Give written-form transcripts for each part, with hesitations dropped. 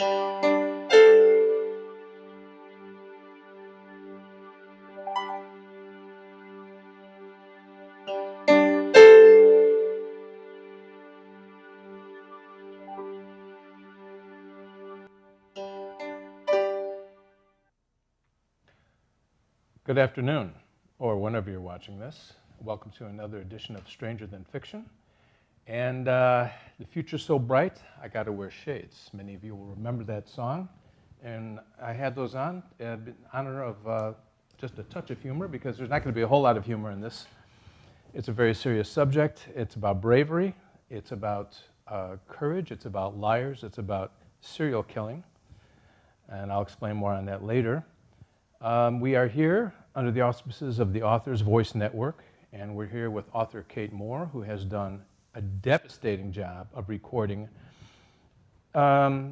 Good afternoon, or whenever you're watching this. Welcome to another edition of Stranger Than Fiction. And the future's so bright, I gotta wear shades. Many of you will remember that song. And I had those on in honor of just a touch of humor, because there's not gonna be a whole lot of humor in this. It's a very serious subject. It's about bravery. It's about courage. It's about liars. It's about serial killing. And I'll explain more on that later. We are here under the auspices of the Authors Voice Network, and we're here with author Kate Moore, who has done a devastating job of recording a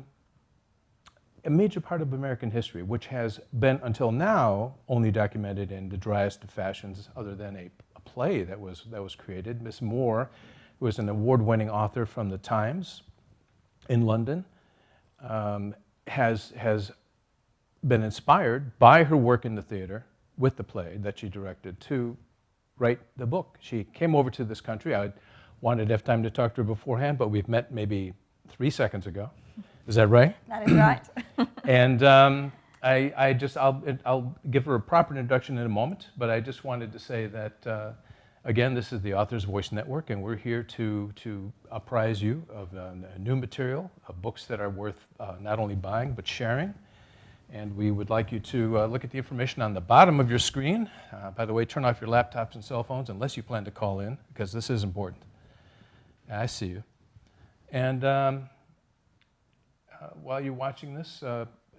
major part of American history, which has been, until now, only documented in the driest of fashions, other than a play that was created. Miss Moore, who is an award-winning author from the Times in London, has been inspired by her work in the theater with the play that she directed to write the book. She came over to this country. I wanted to have time to talk to her beforehand, but we've met maybe 3 seconds ago. Is that right? That is right. And I'll give her a proper introduction in a moment, but I just wanted to say that, again, this is the Authors Voice Network, and we're here to apprise you of new material, of books that are worth not only buying, but sharing. And we would like you to look at the information on the bottom of your screen. By the way, turn off your laptops and cell phones unless you plan to call in, because this is important. I see you. And while you're watching this,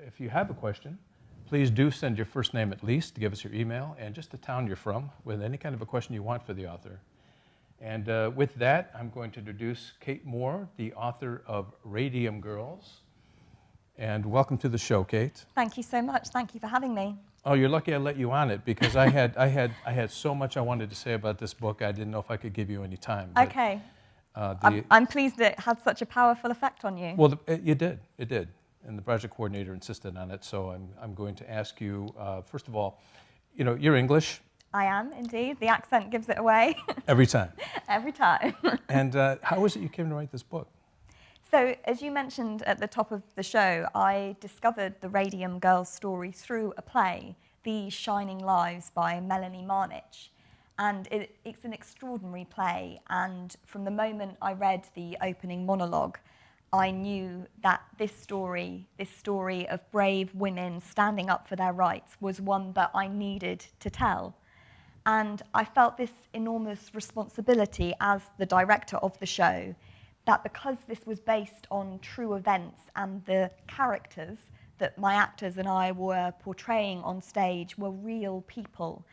if you have a question, please do send your first name at least, give us your email, and just the town you're from, with any kind of a question you want for the author. And with that, I'm going to introduce Kate Moore, the author of Radium Girls. And welcome to the show, Kate. Thank you so much. Thank you for having me. Oh, you're lucky I let you on it, because I had so much I wanted to say about this book. I didn't know if I could give you any time. But, okay. I'm pleased that it had such a powerful effect on you. Well, it did. It did. And the project coordinator insisted on it. So I'm going to ask you, first of all, you're English. I am, indeed. The accent gives it away. Every time. Every time. And how was it you came to write this book? So, as you mentioned at the top of the show, I discovered the Radium Girls story through a play, These Shining Lives by Melanie Marnich. And it's an extraordinary play, and from the moment I read the opening monologue, I knew that this story of brave women standing up for their rights, was one that I needed to tell. And I felt this enormous responsibility as the director of the show, that because this was based on true events and the characters that my actors and I were portraying on stage were real people,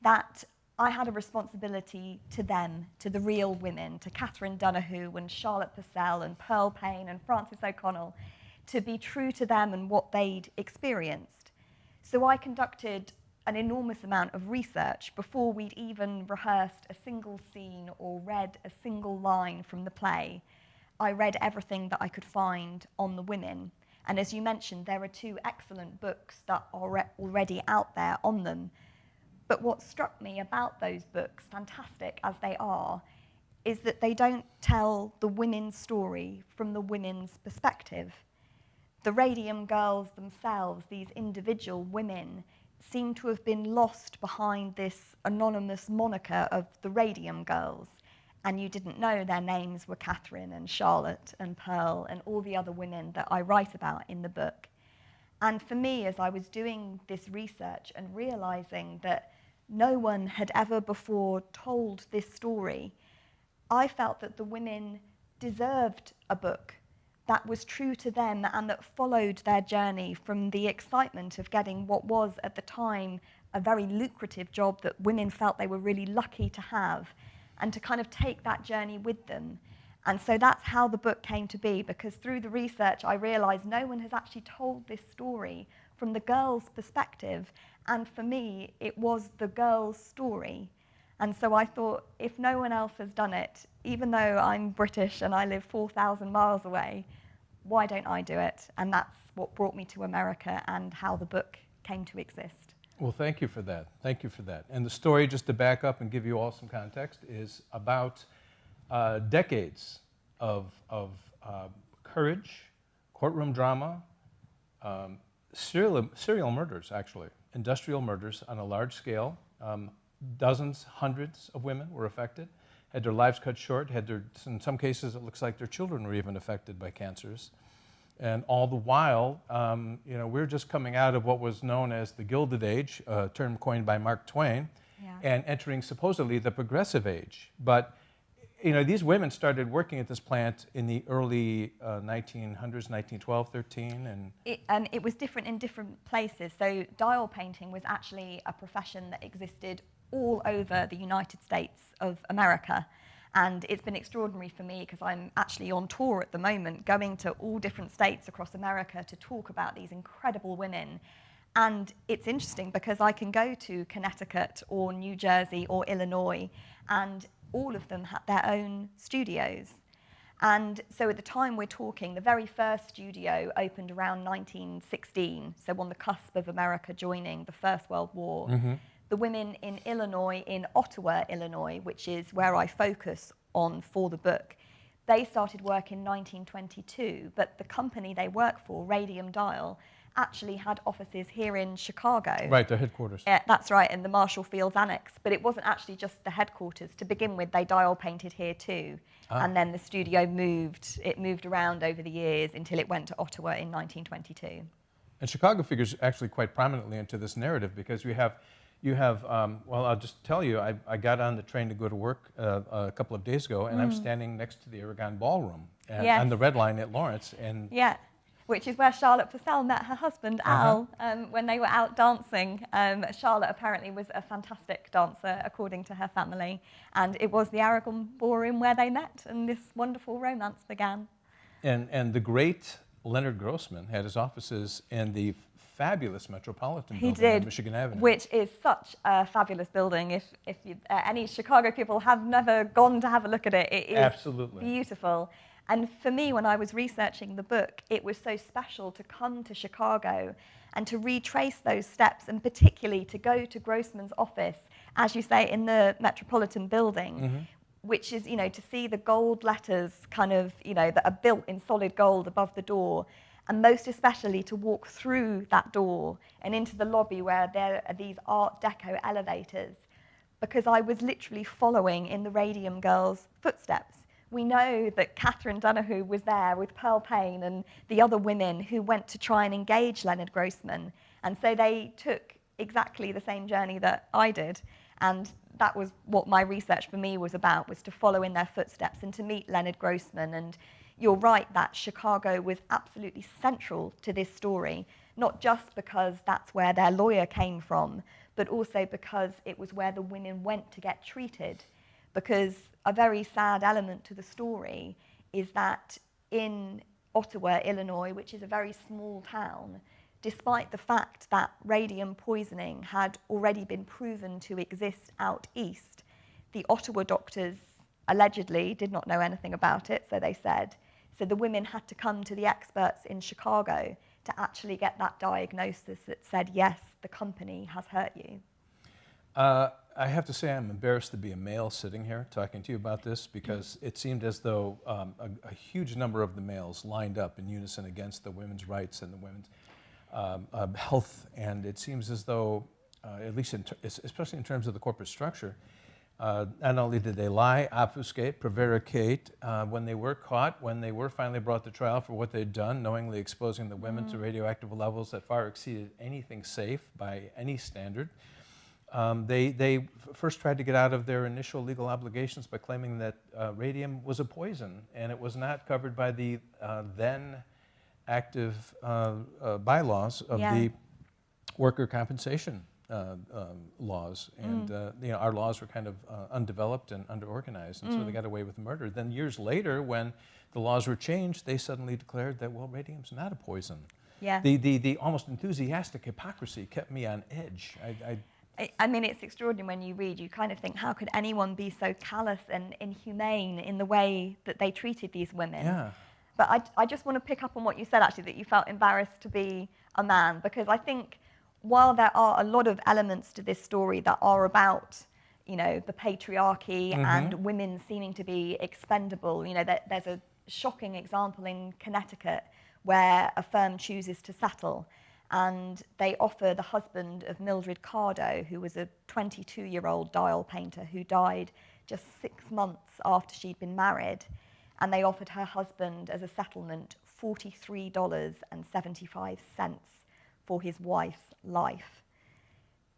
that I had a responsibility to them, to the real women, to Catherine Donahue and Charlotte Purcell and Pearl Payne and Frances O'Connell, to be true to them and what they'd experienced. So I conducted an enormous amount of research before we'd even rehearsed a single scene or read a single line from the play. I read everything that I could find on the women. And as you mentioned, there are 2 excellent books that are already out there on them. But what struck me about those books, fantastic as they are, is that they don't tell the women's story from the women's perspective. The Radium Girls themselves, these individual women, seem to have been lost behind this anonymous moniker of the Radium Girls. And you didn't know their names were Catherine and Charlotte and Pearl and all the other women that I write about in the book. And for me, as I was doing this research and realizing that no one had ever before told this story, I felt that the women deserved a book that was true to them and that followed their journey from the excitement of getting what was at the time a very lucrative job that women felt they were really lucky to have, and to kind of take that journey with them. And so that's how the book came to be, because through the research I realized no one has actually told this story from the girls' perspective, and for me it was the girls' story. And so I thought, if no one else has done it, even though I'm British and I live 4,000 miles away, why don't I do it? And that's what brought me to America and how the book came to exist. Well, thank you for that. Thank you for that. And the story, just to back up and give you all some context, is about decades of courage, courtroom drama, serial murders, actually, industrial murders on a large scale. Dozens, hundreds of women were affected, had their lives cut short, in some cases it looks like their children were even affected by cancers. And all the while, we're just coming out of what was known as the Gilded Age, a term coined by Mark Twain, and entering supposedly the Progressive Age. But these women started working at this plant in the early 1900s, 1912, 13, and it was different in different places. So dial painting was actually a profession that existed all over the United States of America. And it's been extraordinary for me because I'm actually on tour at the moment, going to all different states across America to talk about these incredible women. And it's interesting because I can go to Connecticut or New Jersey or Illinois, and all of them had their own studios. And so at the time we're talking, the very first studio opened around 1916, so on the cusp of America joining the First World War. Mm-hmm. The women in Illinois, in Ottawa, Illinois, which is where I focus on for the book, they started work in 1922, but the company they work for, Radium Dial, actually had offices here in Chicago. Right, their headquarters. That's right, in the Marshall Fields Annex. But it wasn't actually just the headquarters. To begin with, they dial painted here too. And then the studio moved around over the years until it went to Ottawa in 1922. And Chicago figures actually quite prominently into this narrative because you have, well, I'll just tell you, I got on the train to go to work a couple of days ago, and I'm standing next to the Aragon Ballroom on the Red Line at Lawrence. And which is where Charlotte Purcell met her husband, Al, when they were out dancing. Charlotte apparently was a fantastic dancer, according to her family, and it was the Aragon Ballroom where they met, and this wonderful romance began. And the great Leonard Grossman had his offices in the fabulous Metropolitan Building on Michigan Avenue. Which is such a fabulous building. If any Chicago people have never gone to have a look at it, it is absolutely beautiful. And for me, when I was researching the book, it was so special to come to Chicago and to retrace those steps, and particularly to go to Grossman's office, as you say, in the Metropolitan Building, which is, to see the gold letters that are built in solid gold above the door, and most especially to walk through that door and into the lobby where there are these Art Deco elevators, because I was literally following in the Radium Girls' footsteps. We know that Catherine Donahue was there with Pearl Payne and the other women who went to try and engage Leonard Grossman. And so they took exactly the same journey that I did. And that was what my research for me was about, was to follow in their footsteps and to meet Leonard Grossman. And you're right that Chicago was absolutely central to this story, not just because that's where their lawyer came from, but also because it was where the women went to get treated. Because a very sad element to the story is that in Ottawa, Illinois, which is a very small town, despite the fact that radium poisoning had already been proven to exist out east, the Ottawa doctors allegedly did not know anything about it, so they said. So the women had to come to the experts in Chicago to actually get that diagnosis that said, yes, the company has hurt you. I have to say I'm embarrassed to be a male sitting here talking to you about this, because it seemed as though a huge number of the males lined up in unison against the women's rights and the women's health, and it seems as though, at least especially in terms of the corporate structure, not only did they lie, obfuscate, prevaricate, when they were caught, when they were finally brought to trial for what they'd done, knowingly exposing the women to radioactive levels that far exceeded anything safe by any standard. They first tried to get out of their initial legal obligations by claiming that radium was a poison, and it was not covered by the then active bylaws of the worker compensation laws. And our laws were kind of undeveloped and underorganized, and so they got away with murder. Then years later, when the laws were changed, they suddenly declared that, well, radium's not a poison. Yeah. The almost enthusiastic hypocrisy kept me on edge. I mean, it's extraordinary when you read, you kind of think, how could anyone be so callous and inhumane in the way that they treated these women? Yeah. But I just want to pick up on what you said, actually, that you felt embarrassed to be a man, because I think while there are a lot of elements to this story that are about, you know, the patriarchy and women seeming to be expendable, you know, there's a shocking example in Connecticut where a firm chooses to settle, and they offer the husband of Mildred Cardo, who was a 22-year-old dial painter who died just 6 months after she'd been married, and they offered her husband as a settlement $43.75 for his wife's life.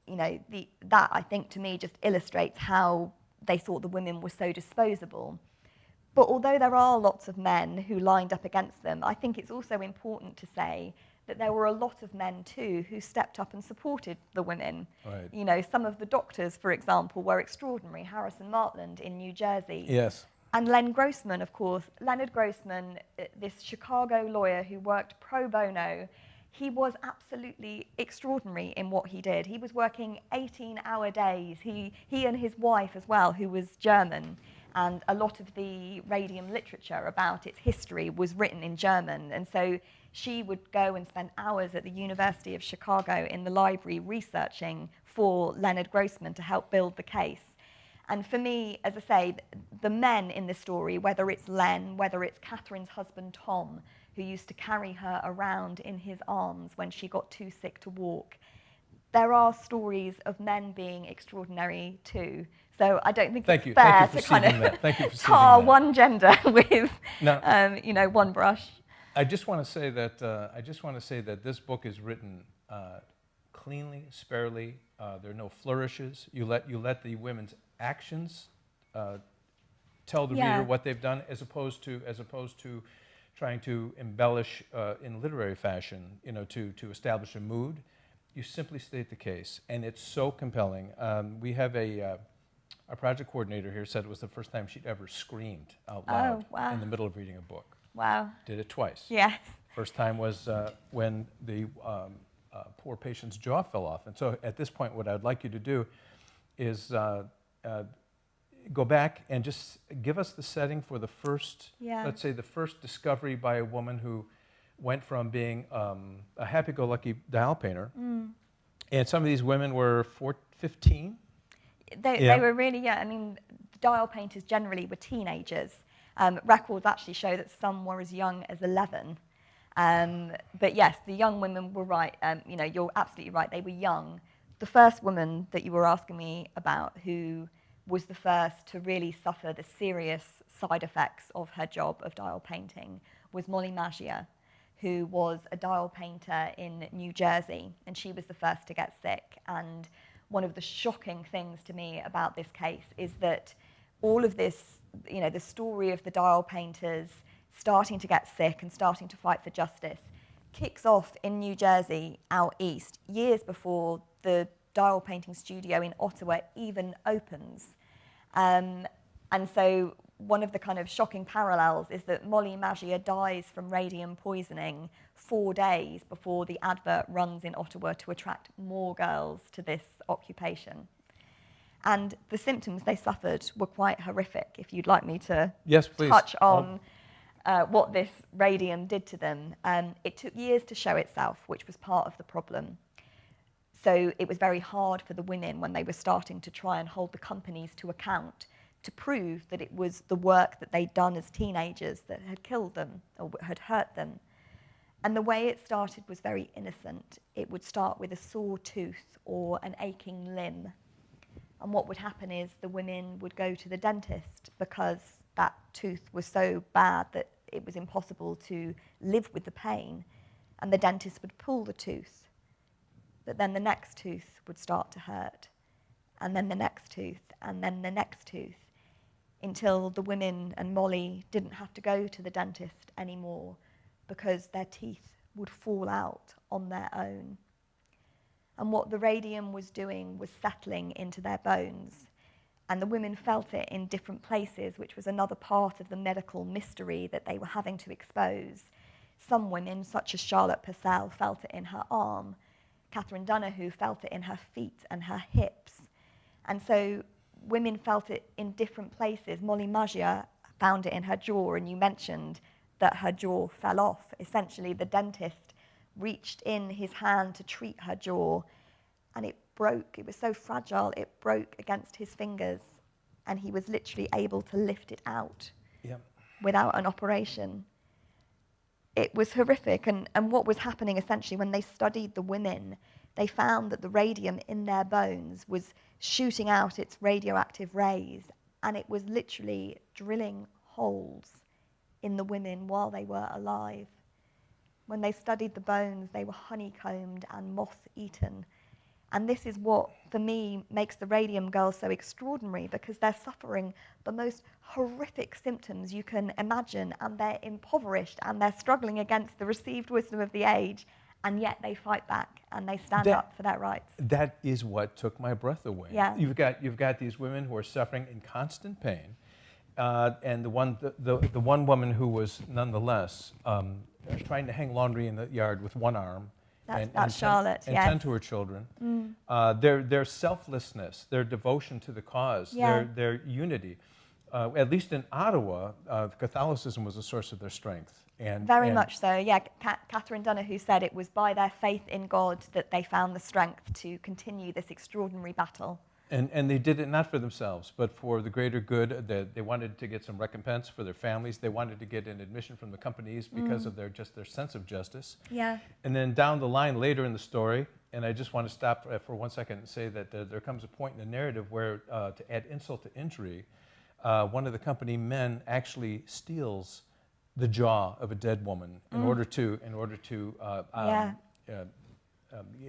You know, that I think to me just illustrates how they thought the women were so disposable. But although there are lots of men who lined up against them, I think it's also important to say that there were a lot of men too who stepped up and supported the women. Right. You know, some of the doctors, for example, were extraordinary. Harrison Martland in New Jersey. Yes. And Len Grossman, of course. Leonard Grossman, this Chicago lawyer who worked pro bono, he was absolutely extraordinary in what he did. He was working 18-hour days. He and his wife as well, who was German, and a lot of the radium literature about its history was written in German. And so she would go and spend hours at the University of Chicago in the library researching for Leonard Grossman to help build the case. And for me, as I say, the men in this story, whether it's Len, whether it's Catherine's husband Tom, who used to carry her around in his arms when she got too sick to walk, there are stories of men being extraordinary too. So I don't think it's fair to kind of tar one gender with, you know, one brush. I just want to say that this book is written cleanly, sparely. There are no flourishes. You let the women's actions tell the reader what they've done, as opposed to trying to embellish in literary fashion, you know, to establish a mood. You simply state the case, and it's so compelling. We have our project coordinator here said it was the first time she'd ever screamed out loud in the middle of reading a book. Wow. Did it twice. Yes. First time was when the poor patient's jaw fell off. And so at this point, what I'd like you to do is go back and just give us the setting for the first, let's say the first discovery by a woman who went from being a happy-go-lucky dial painter, and some of these women were 15? They were really young. I mean, dial painters generally were teenagers. Records actually show that some were as young as 11. But yes, the young women were right. You know, you're absolutely right. They were young. The first woman that you were asking me about, who was the first to really suffer the serious side effects of her job of dial painting, was Molly Maggio, who was a dial painter in New Jersey, and she was the first to get sick. And one of the shocking things to me about this case is that all of this, you know, the story of the dial painters starting to get sick and starting to fight for justice kicks off in New Jersey out east, years before the dial painting studio in Ottawa even opens. And so one of the kind of shocking parallels is that Molly Maggio dies from radium poisoning 4 days before the advert runs in Ottawa to attract more girls to this occupation. And the symptoms they suffered were quite horrific, if you'd like me to touch on what this radium did to them. It took years to show itself, which was part of the problem. So it was very hard for the women when they were starting to try and hold the companies to account to prove that it was the work that they'd done as teenagers that had killed them or had hurt them. And the way it started was very innocent. It would start with a sore tooth or an aching limb. And what would happen is the women would go to the dentist because that tooth was so bad that it was impossible to live with the pain. And the dentist would pull the tooth. But then the next tooth would start to hurt. And then the next tooth, and then the next tooth, until the women and Molly didn't have to go to the dentist anymore because their teeth would fall out on their own. And what the radium was doing was settling into their bones. And the women felt it in different places, which was another part of the medical mystery that they were having to expose. Some women, such as Charlotte Purcell, felt it in her arm. Catherine Donahue felt it in her feet and her hips. And so women felt it in different places. Molly Maggio found it in her jaw, and you mentioned that her jaw fell off. Essentially, the dentist reached in his hand to treat her jaw, and it broke. It was so fragile, it broke against his fingers, and he was literally able to lift it out without an operation. It was horrific, and what was happening essentially when they studied the women, they found that the radium in their bones was shooting out its radioactive rays, and it was literally drilling holes in the women while they were alive. When they studied the bones, they were honeycombed and moth-eaten. And this is what, for me, makes the Radium Girls so extraordinary, because they're suffering the most horrific symptoms you can imagine, and they're impoverished, and they're struggling against the received wisdom of the age, and yet they fight back, and they stand up for their rights. That is what took my breath away. Yeah. You've got these women who are suffering in constant pain, and the one woman who was nonetheless trying to hang laundry in the yard with one arm, That's Charlotte, and yes. tend to her children. Their selflessness, their devotion to the cause, their unity. At least in Ottawa, Catholicism was a source of their strength. Very much so, yeah. Catherine Donahue said it was by their faith in God that they found the strength to continue this extraordinary battle. And they did it not for themselves, but for the greater good. They wanted to get some recompense for their families. They wanted to get an admission from the companies because of their sense of justice. Yeah. And then down the line later in the story, and I just want to stop for 1 second and say that there comes a point in the narrative where, to add insult to injury, one of the company men actually steals the jaw of a dead woman in order to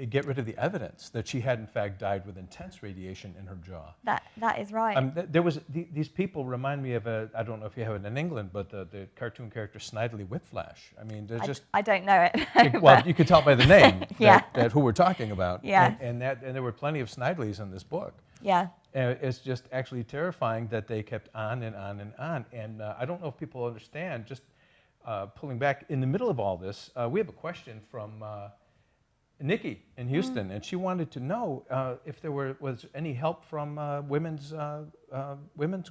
get rid of the evidence that she had in fact died with intense radiation in her jaw. That is right. There was these people remind me of I don't know if you have it in England, but the cartoon character Snidely Whiplash. I mean, they're just. I don't know it. Well, you could tell by the name Yeah. that who we're talking about. Yeah. And there were plenty of Snideleys in this book. Yeah. It's just actually terrifying that they kept on and on and on. And I don't know if people understand. Just pulling back in the middle of all this, we have a question from. Nikki in Houston, and she wanted to know if there was any help from women's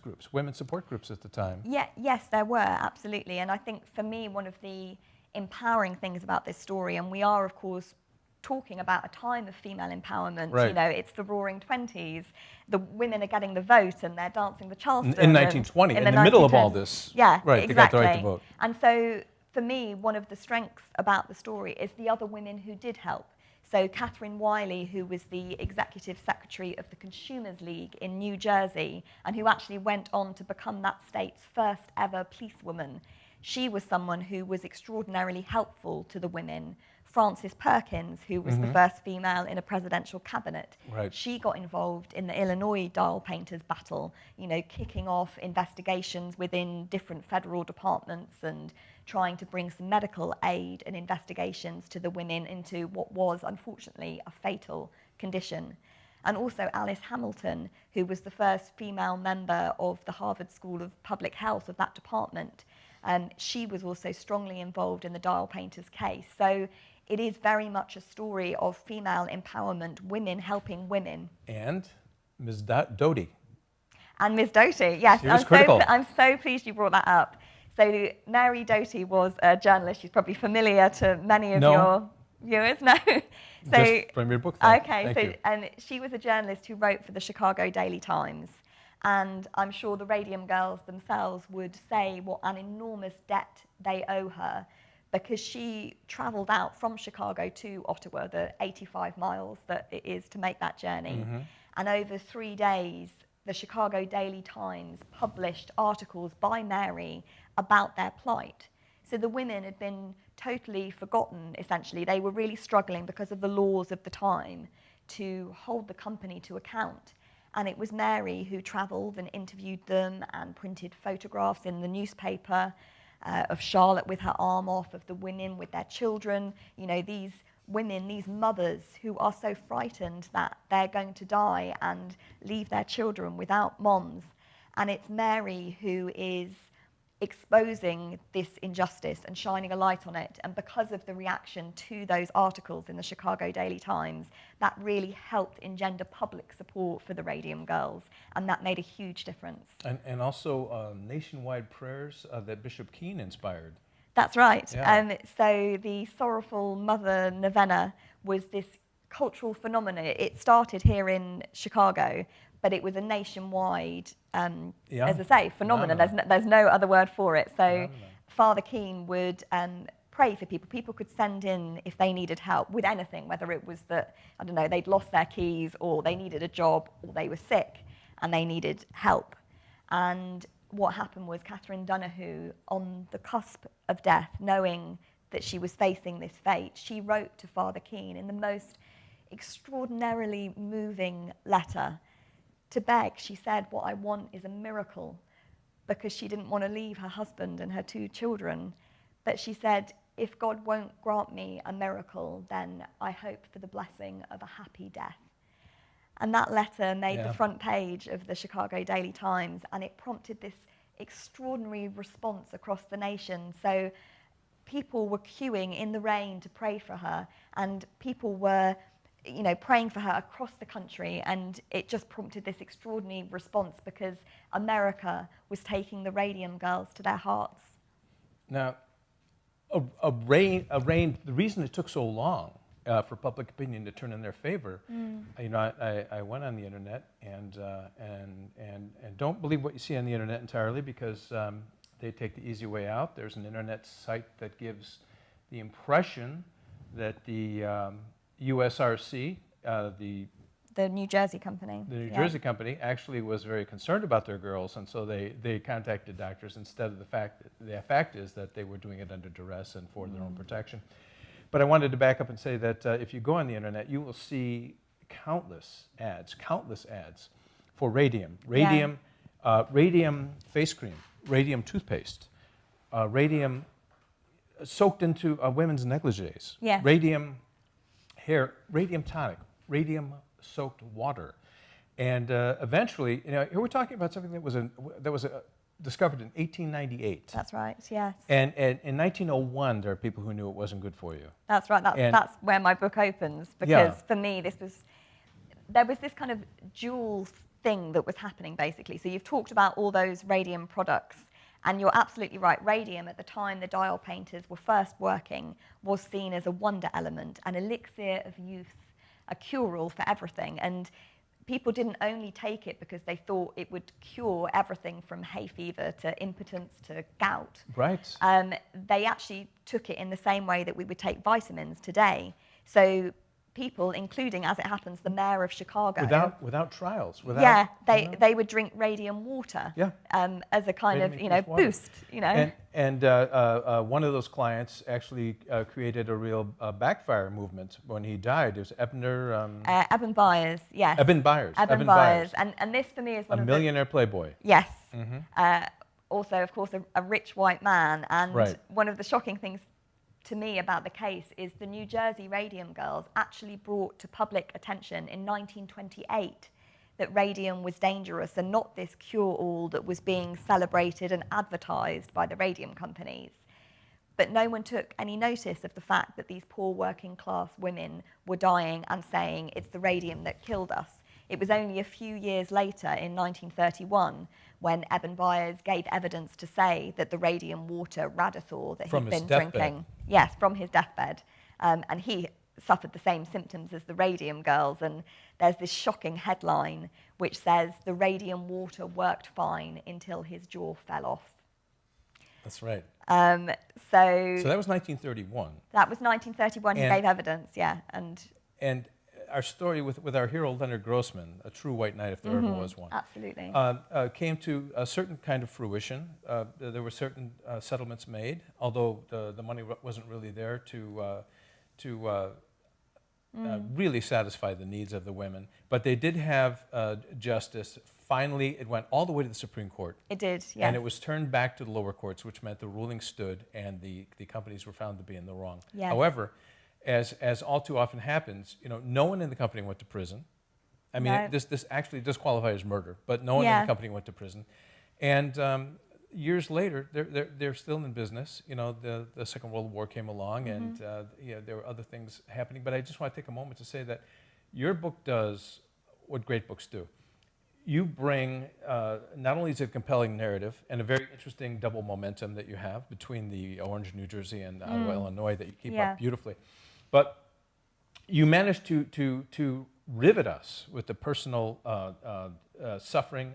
groups, women's support groups at the time. Yeah, yes, there were, absolutely. And I think for me, one of the empowering things about this story, and we are, of course, talking about a time of female empowerment. Right. You know, it's the Roaring '20s. The women are getting the vote, and they're dancing the Charleston. In 1920, in the middle of all this. Yeah, right, exactly. they got the right to vote. And so, for me, one of the strengths about the story is the other women who did help. So Catherine Wiley, who was the executive secretary of the Consumers League in New Jersey, and who actually went on to become that state's first ever policewoman, she was someone who was extraordinarily helpful to the women. Frances Perkins, who was the first female in a presidential cabinet, right. She got involved in the Illinois dial painters battle, you know, kicking off investigations within different federal departments and trying to bring some medical aid and investigations to the women into what was, unfortunately, a fatal condition. And also Alice Hamilton, who was the first female member of the Harvard School of Public Health of that department. She was also strongly involved in the dial painters case. So it is very much a story of female empowerment, women helping women. And Ms. Doty. And Ms. Doty, yes. She was critical. I'm so pleased you brought that up. So Mary Doty was a journalist. She's probably familiar to many of your viewers. No. So, just from your book. Okay. So and she was a journalist who wrote for the Chicago Daily Times. And I'm sure the Radium Girls themselves would say what an enormous debt they owe her, because she travelled out from Chicago to Ottawa, the 85 miles that it is to make that journey. And over 3 days, the Chicago Daily Times published articles by Mary about their plight. So the women had been totally forgotten, essentially. They were really struggling because of the laws of the time to hold the company to account. And it was Mary who travelled and interviewed them and printed photographs in the newspaper of Charlotte with her arm off, of the women with their children. You know, these women, these mothers who are so frightened that they're going to die and leave their children without moms. And it's Mary who is exposing this injustice and shining a light on it. And because of the reaction to those articles in the Chicago Daily Times, that really helped engender public support for the Radium Girls, and that made a huge difference. And also nationwide prayers that Bishop Keene inspired. That's right. Yeah. So the sorrowful mother novena was this cultural phenomenon. It started here in Chicago, but it was a nationwide, Yeah. as I say, phenomenon. There's no other word for it. So Phenomenon. Father Keane would pray for people. People could send in if they needed help with anything, whether it was that, I don't know, they'd lost their keys or they needed a job or they were sick and they needed help. And what happened was Catherine Donahue, on the cusp of death, knowing that she was facing this fate, she wrote to Father Keane in the most extraordinarily moving letter to beg. She said, "What I want is a miracle," because she didn't want to leave her husband and her 2 children. But she said, "If God won't grant me a miracle, then I hope for the blessing of a happy death." And that letter made the front page of the Chicago Daily Times, and it prompted this extraordinary response across the nation. So people were queuing in the rain to pray for her, and people were, praying for her across the country, and it just prompted this extraordinary response because America was taking the Radium Girls to their hearts. Now, the reason it took so long for public opinion to turn in their favor, I went on the internet and don't believe what you see on the internet entirely, because they take the easy way out. There's an internet site that gives the impression that the USRC, the New Jersey company. The New Jersey company actually was very concerned about their girls, and so they contacted doctors instead of the fact is that they were doing it under duress and for their own protection. But I wanted to back up and say that if you go on the internet, you will see countless ads for radium. Radium face cream, radium toothpaste, radium soaked into women's negligees, radium hair, radium tonic, radium soaked water. And eventually, here we're talking about something that was discovered in 1898. That's right, yes. And in 1901, there are people who knew it wasn't good for you. That's right, that's where my book opens, because for me, there was this kind of dual thing that was happening, basically. So you've talked about all those radium products, and you're absolutely right. Radium, at the time the dial painters were first working, was seen as a wonder element, an elixir of youth, a cure-all for everything. And people didn't only take it because they thought it would cure everything from hay fever to impotence to gout. Right. They actually took it in the same way that we would take vitamins today. So people, including, as it happens, the mayor of Chicago. Without trials. They would drink radium water as a kind of, boost, And one of those clients actually created a real backfire movement when he died. It was Eben Byers, yes. Eben Byers. And this, for me, is one of the... A millionaire playboy. Yes. Mm-hmm. Also, of course, a rich white man. And one of the shocking things to me about the case is the New Jersey Radium Girls actually brought to public attention in 1928 that radium was dangerous and not this cure-all that was being celebrated and advertised by the radium companies. But no one took any notice of the fact that these poor working class women were dying and saying it's the radium that killed us. It was only a few years later, in 1931, when Eben Byers gave evidence to say that the radium water Radithor that he'd been drinking, from his deathbed, and he suffered the same symptoms as the Radium Girls. And there's this shocking headline which says the radium water worked fine until his jaw fell off. That's right. So that was 1931. That was 1931. He gave evidence, And our story with our hero Leonard Grossman, a true white knight if there ever was one, absolutely, came to a certain kind of fruition. There were certain settlements made, although the money wasn't really there to really satisfy the needs of the women. But they did have justice. Finally, it went all the way to the Supreme Court. It did, yes. And it was turned back to the lower courts, which meant the ruling stood and the companies were found to be in the wrong. Yes. However, as all too often happens, no one in the company went to prison. I mean, this actually disqualified as murder, but no one in the company went to prison. And years later, they're still in business. The Second World War came along, and there were other things happening. But I just want to take a moment to say that your book does what great books do. you bring, not only is it a compelling narrative and a very interesting double momentum that you have between the Orange, New Jersey, and Iowa, Illinois that you keep up beautifully, but you managed to rivet us with the personal suffering,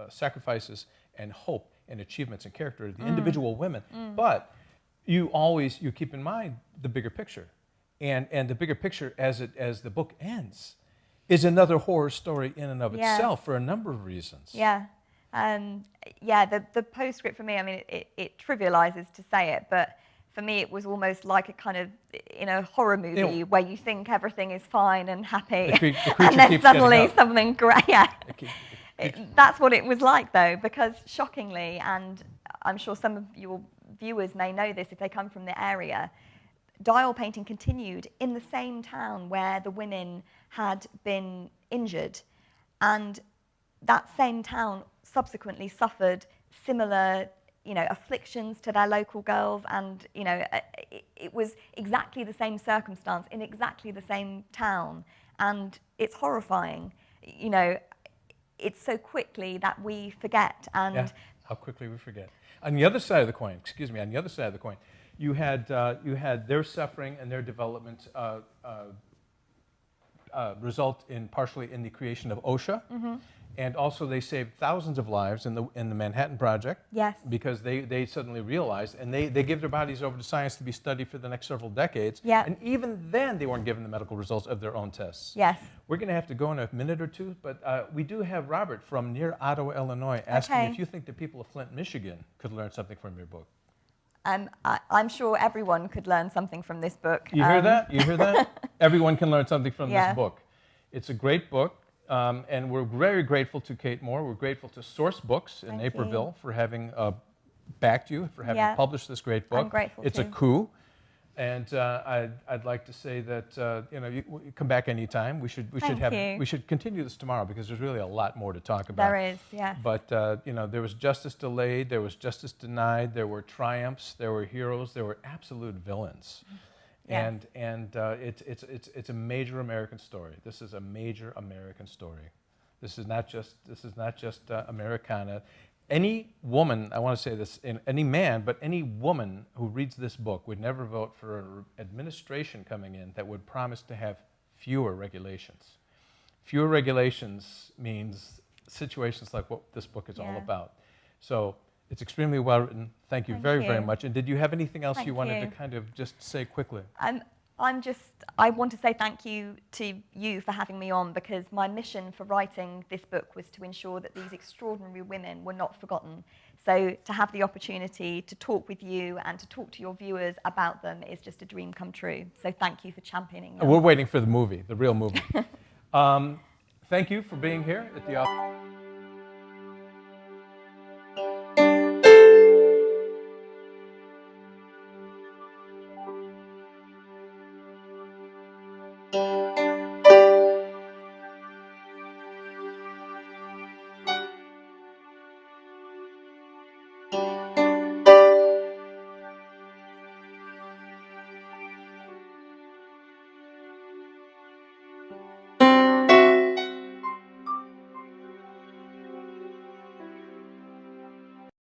sacrifices, and hope and achievements and character of the individual women. But you keep in mind the bigger picture, and the bigger picture as the book ends is another horror story in and of itself for a number of reasons. Yeah. The postscript for me, I mean, it trivializes to say it, but for me it was almost like a kind of, in a horror movie where you think everything is fine and happy, the and then keeps suddenly getting up. something great. That's what it was like, though, because shockingly, and I'm sure some of your viewers may know this if they come from the area, dial painting continued in the same town where the women had been injured, and that same town subsequently suffered similar, afflictions to their local girls, and it was exactly the same circumstance in exactly the same town, and it's horrifying. It's so quickly that we forget, and how quickly we forget. On the other side of the coin, you had their suffering and their development result in partially in the creation of OSHA, and also they saved thousands of lives in the Manhattan Project. Yes. Because they suddenly realized, and they give their bodies over to science to be studied for the next several decades. Yeah. And even then, they weren't given the medical results of their own tests. Yes. We're going to have to go in a minute or two, but we do have Robert from near Ottawa, Illinois, asking if you think the people of Flint, Michigan could learn something from your book. I'm sure everyone could learn something from this book. You hear that? You hear that? Everyone can learn something from this book. It's a great book, and we're very grateful to Kate Moore. We're grateful to Source Books in Naperville for having backed you, for having published this great book. I'm grateful It's a coup. And I'd like to say that you come back anytime. We should continue this tomorrow because there's really a lot more to talk about. There is, yes. But there was justice delayed, there was justice denied, there were triumphs, there were heroes, there were absolute villains. Yes. And it's a major American story. This is a major American story. This is not just Americana. Any woman, I want to say this, any man, but any woman who reads this book would never vote for an administration coming in that would promise to have fewer regulations. Fewer regulations means situations like what this book is all about. So it's extremely well written. Thank you very much. And did you have anything else you wanted to kind of just say quickly? I want to say thank you to you for having me on, because my mission for writing this book was to ensure that these extraordinary women were not forgotten. So to have the opportunity to talk with you and to talk to your viewers about them is just a dream come true. So thank you for championing them. We're waiting for the movie, the real movie. Thank you for being here at the office.